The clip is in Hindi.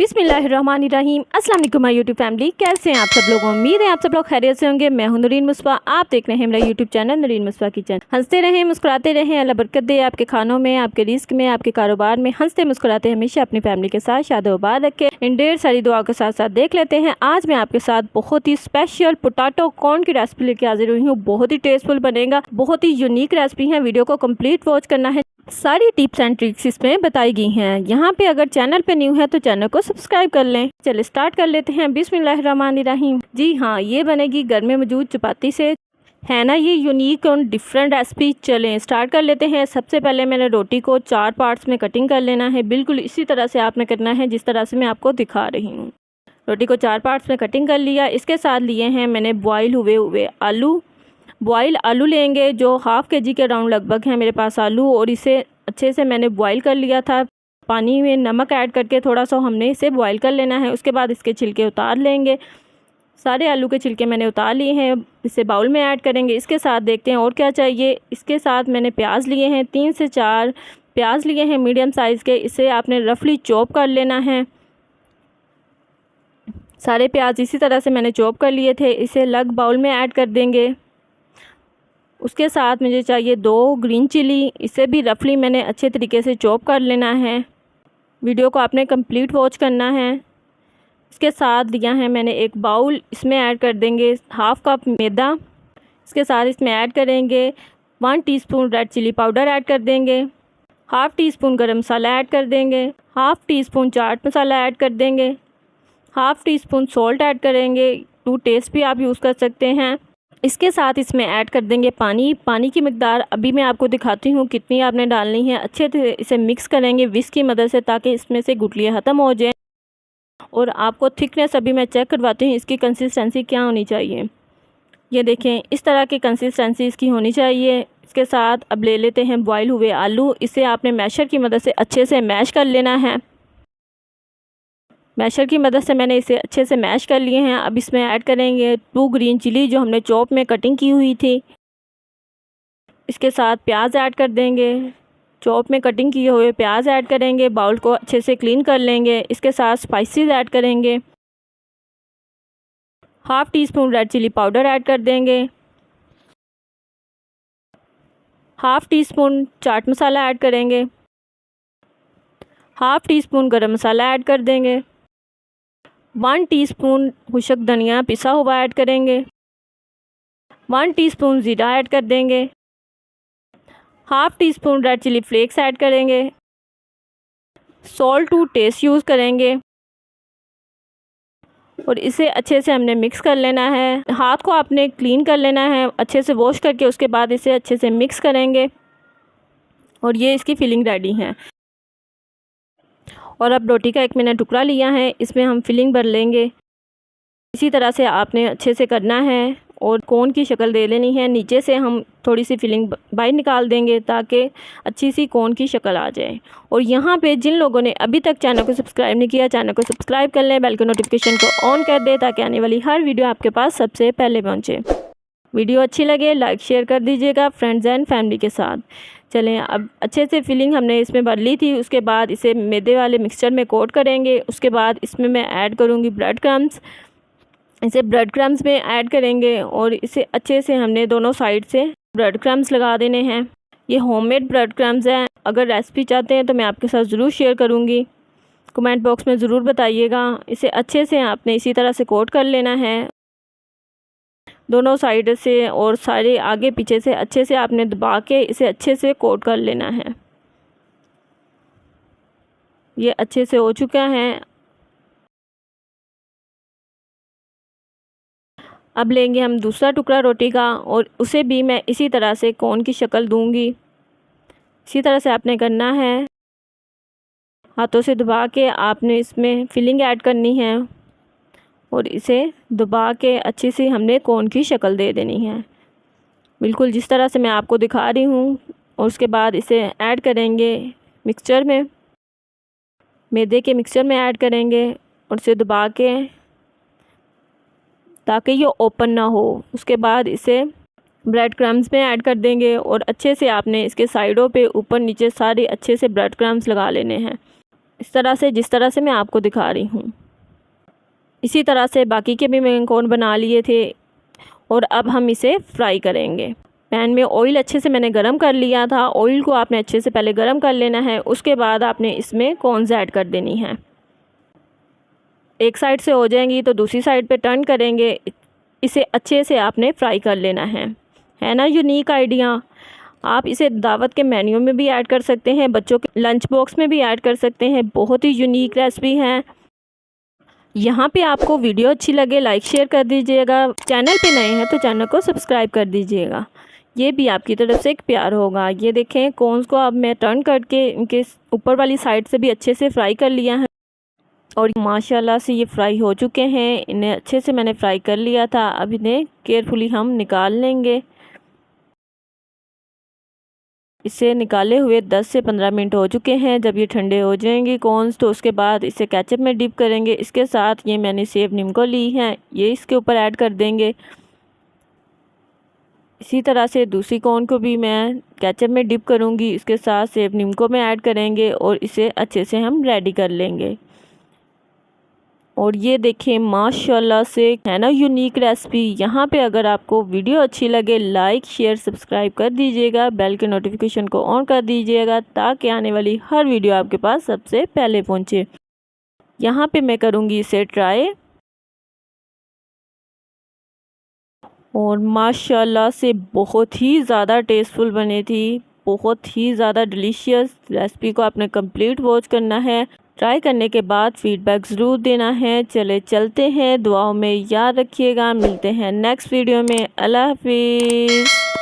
बिस्मिल्लाहिर्रहमानिर्रहीम। अस्सलाम वालेकुम माय यूट्यूब फैमिली, कैसे हैं आप सब लोग। उम्मीद है आप सब लोग खैरियत से होंगे। मैं हूं नूरीन मुस्बा, आप देख रहे हैं मेरा यूट्यूब चैनल नूरीन मुस्बा किचन। हंसते रहें, मुस्कुराते रहें, अल्लाह बरकत दे आपके खानों में, आपके रिस्क में, आपके कारोबार में। हंसते मुस्कुराते हमेशा अपनी फैमिली के साथ शादोबाद रखे। इन ढेर सारी दुआ के साथ साथ देख लेते हैं आज मैं आपके साथ बहुत ही स्पेशल पोटैटो कॉर्न की रेसिपी लेके हाजिर हुई हूँ। बहुत ही टेस्टफुल बनेगा, बहुत ही यूनिक रेसिपी है। वीडियो को कंप्लीट वॉच करना है, सारी टिप्स एंड ट्रिक्स इसमें बताई गई हैं। यहाँ पे अगर चैनल पे न्यू है तो चैनल को सब्सक्राइब कर लें। चलिए स्टार्ट कर लेते हैं। बिस्मिल्लाहिर्रहमानिर्रहीम। जी हाँ, ये बनेगी घर में मौजूद चपाती से। है ना ये यूनिक और डिफरेंट रेसिपी। चलें स्टार्ट कर लेते हैं। सबसे पहले मैंने रोटी को 4 पार्ट्स में कटिंग कर लेना है। बिल्कुल इसी तरह से आपने करना है जिस तरह से मैं आपको दिखा रही हूँ। रोटी को 4 पार्ट्स में कटिंग कर लिया। इसके साथ लिए हैं मैंने बॉयल हुए आलू। बॉयल आलू लेंगे जो ½ kg के राउंड लगभग है मेरे पास आलू, और इसे अच्छे से मैंने बॉयल कर लिया था। पानी में नमक ऐड करके थोड़ा सा हमने इसे बॉयल कर लेना है। उसके बाद इसके छिलके उतार लेंगे। सारे आलू के छिलके मैंने उतार लिए हैं, इसे बाउल में ऐड करेंगे। इसके साथ देखते हैं और क्या चाहिए। इसके साथ मैंने प्याज लिए हैं, 3 से 4 प्याज लिए हैं मीडियम साइज़ के। इसे आपने रफली चॉप कर लेना है। सारे प्याज इसी तरह से मैंने चॉप कर लिए थे। इसे अलग बाउल में ऐड कर देंगे। उसके साथ मुझे चाहिए 2 ग्रीन चिली। इसे भी रफली मैंने अच्छे तरीके से चॉप कर लेना है। वीडियो को आपने कंप्लीट वॉच करना है। इसके साथ लिया है मैंने एक बाउल, इसमें ऐड कर देंगे ½ कप मैदा। इसके साथ इसमें ऐड करेंगे 1 teaspoon red chilli powder add कर देंगे, ½ टीस्पून गरम मसाला ऐड कर देंगे, ½ टीस्पून चाट मसाला ऐड कर देंगे, ½ टीस्पून सॉल्ट ऐड करेंगे। टू टेस्ट भी आप यूज़ कर सकते हैं। इसके साथ इसमें ऐड कर देंगे पानी। पानी की मिकदार अभी मैं आपको दिखाती हूँ कितनी आपने डालनी है। अच्छे से इसे मिक्स करेंगे विस्क की मदद से ताकि इसमें से गुठलियाँ ख़त्म हो जाएं। और आपको थिकनेस अभी मैं चेक करवाती हूँ इसकी कंसिस्टेंसी क्या होनी चाहिए। ये देखें, इस तरह की कंसिस्टेंसी इसकी होनी चाहिए। इसके साथ अब ले लेते हैं बॉयल हुए आलू। इसे आपने मैशर की मदद से अच्छे से मैश कर लेना है। मैशर की मदद से मैंने इसे अच्छे से मैश कर लिए हैं। अब इसमें ऐड करेंगे 2 ग्रीन चिली जो हमने चॉप में कटिंग की हुई थी। इसके साथ प्याज ऐड कर देंगे, चॉप में कटिंग किए हुए प्याज ऐड करेंगे। बाउल को अच्छे से क्लीन कर लेंगे। इसके साथ स्पाइसेस ऐड करेंगे। ½ teaspoon red chilli powder add कर देंगे, ½ टीस्पून चाट मसाला ऐड करेंगे, ½ टीस्पून गरम मसाला ऐड कर देंगे, 1 टीस्पून खुशक धनिया पिसा हुआ ऐड करेंगे, 1 टीस्पून ज़ीरा ऐड कर देंगे, ½ teaspoon red chilli flakes add करेंगे, सॉल्ट टू टेस्ट यूज़ करेंगे। और इसे अच्छे से हमने मिक्स कर लेना है। हाथ को आपने क्लीन कर लेना है अच्छे से वॉश करके। उसके बाद इसे अच्छे से मिक्स करेंगे और ये इसकी फिलिंग रेडी है। और अब रोटी का एक मैंने टुकड़ा लिया है, इसमें हम फिलिंग भर लेंगे। इसी तरह से आपने अच्छे से करना है और कोन की शक्ल दे लेनी है। नीचे से हम थोड़ी सी फिलिंग बाहर निकाल देंगे ताकि अच्छी सी कोन की शक्ल आ जाए। और यहाँ पे जिन लोगों ने अभी तक चैनल को सब्सक्राइब नहीं किया, चैनल को सब्सक्राइब कर लें, बेल के नोटिफिकेशन को ऑन कर दें ताकि आने वाली हर वीडियो आपके पास सबसे पहले पहुँचे। वीडियो अच्छी लगे लाइक शेयर कर दीजिएगा फ्रेंड्स एंड फैमिली के साथ। चलें, अब अच्छे से फिलिंग हमने इसमें भर ली थी। उसके बाद इसे मैदे वाले मिक्सचर में कोट करेंगे। उसके बाद इसमें मैं ऐड करूँगी ब्रेड क्रम्स। इसे ब्रेड क्रम्स में ऐड करेंगे और इसे अच्छे से हमने दोनों साइड से ब्रेड क्रम्स लगा देने हैं। ये होममेड ब्रेड क्रम्स हैं। अगर रेसिपी चाहते हैं तो मैं आपके साथ ज़रूर शेयर करूँगी, कमेंट बॉक्स में ज़रूर बताइएगा। इसे अच्छे से आपने इसी तरह से कोट कर लेना है दोनों साइड से, और सारे आगे पीछे से अच्छे से आपने दबा के इसे अच्छे से कोट कर लेना है। ये अच्छे से हो चुका है। अब लेंगे हम दूसरा टुकड़ा रोटी का और उसे भी मैं इसी तरह से कोन की शक्ल दूंगी। इसी तरह से आपने करना है। हाथों से दबा के आपने इसमें फिलिंग ऐड करनी है और इसे दबा के अच्छी सी हमने कोन की शक्ल दे देनी है, बिल्कुल जिस तरह से मैं आपको दिखा रही हूँ। और उसके बाद इसे ऐड करेंगे मिक्सचर में, मैदे के मिक्सचर में ऐड करेंगे और इसे दबा के ताकि ये ओपन ना हो। उसके बाद इसे ब्रेड क्रम्स में ऐड कर देंगे और अच्छे से आपने इसके साइडों पे ऊपर नीचे सारे अच्छे से ब्रेड क्रम्स लगा लेने हैं। इस तरह से, जिस तरह से मैं आपको दिखा रही हूँ। इसी तरह से बाकी के भी मैंने कोन बना लिए थे और अब हम इसे फ्राई करेंगे। पैन में ऑयल अच्छे से मैंने गरम कर लिया था। ऑयल को आपने अच्छे से पहले गरम कर लेना है, उसके बाद आपने इसमें कॉर्न्स ऐड कर देनी है। एक साइड से हो जाएंगी तो दूसरी साइड पे टर्न करेंगे। इसे अच्छे से आपने फ्राई कर लेना है ना यूनिक आइडिया। आप इसे दावत के मेन्यू में भी ऐड कर सकते हैं, बच्चों के लंच बॉक्स में भी ऐड कर सकते हैं। बहुत ही यूनिक रेसिपी है। यहाँ पे आपको वीडियो अच्छी लगे लाइक शेयर कर दीजिएगा। चैनल पे नए हैं तो चैनल को सब्सक्राइब कर दीजिएगा, ये भी आपकी तरफ से एक प्यार होगा। ये देखें कॉर्न्स को अब मैं टर्न करके इनके ऊपर वाली साइड से भी अच्छे से फ्राई कर लिया है और माशाल्लाह से ये फ्राई हो चुके हैं। इन्हें अच्छे से मैंने फ्राई कर लिया था। अब इन्हें केयरफुली हम निकाल लेंगे। इसे निकाले हुए 10 से 15 मिनट हो चुके हैं। जब ये ठंडे हो जाएंगे कॉर्न्स तो उसके बाद इसे केचप में डिप करेंगे। इसके साथ ये मैंने सेव नीमको ली है, ये इसके ऊपर ऐड कर देंगे। इसी तरह से दूसरी कॉर्न को भी मैं केचप में डिप करूँगी, इसके साथ सेव नीमको में ऐड करेंगे और इसे अच्छे से हम रेडी कर लेंगे। और ये देखें माशाल्लाह से है ना यूनिक रेसिपी। यहाँ पे अगर आपको वीडियो अच्छी लगे लाइक शेयर सब्सक्राइब कर दीजिएगा, बेल के नोटिफिकेशन को ऑन कर दीजिएगा ताकि आने वाली हर वीडियो आपके पास सबसे पहले पहुँचे। यहाँ पे मैं करूँगी इसे ट्राई और माशाल्लाह से बहुत ही ज़्यादा टेस्टफुल बनी थी, बहुत ही ज़्यादा डिलीशियस। रेसिपी को आपने कंप्लीट वॉच करना है, ट्राई करने के बाद फीडबैक ज़रूर देना है। चलते हैं, दुआओं में याद रखिएगा। मिलते हैं नेक्स्ट वीडियो में। अल्लाह हाफिज़।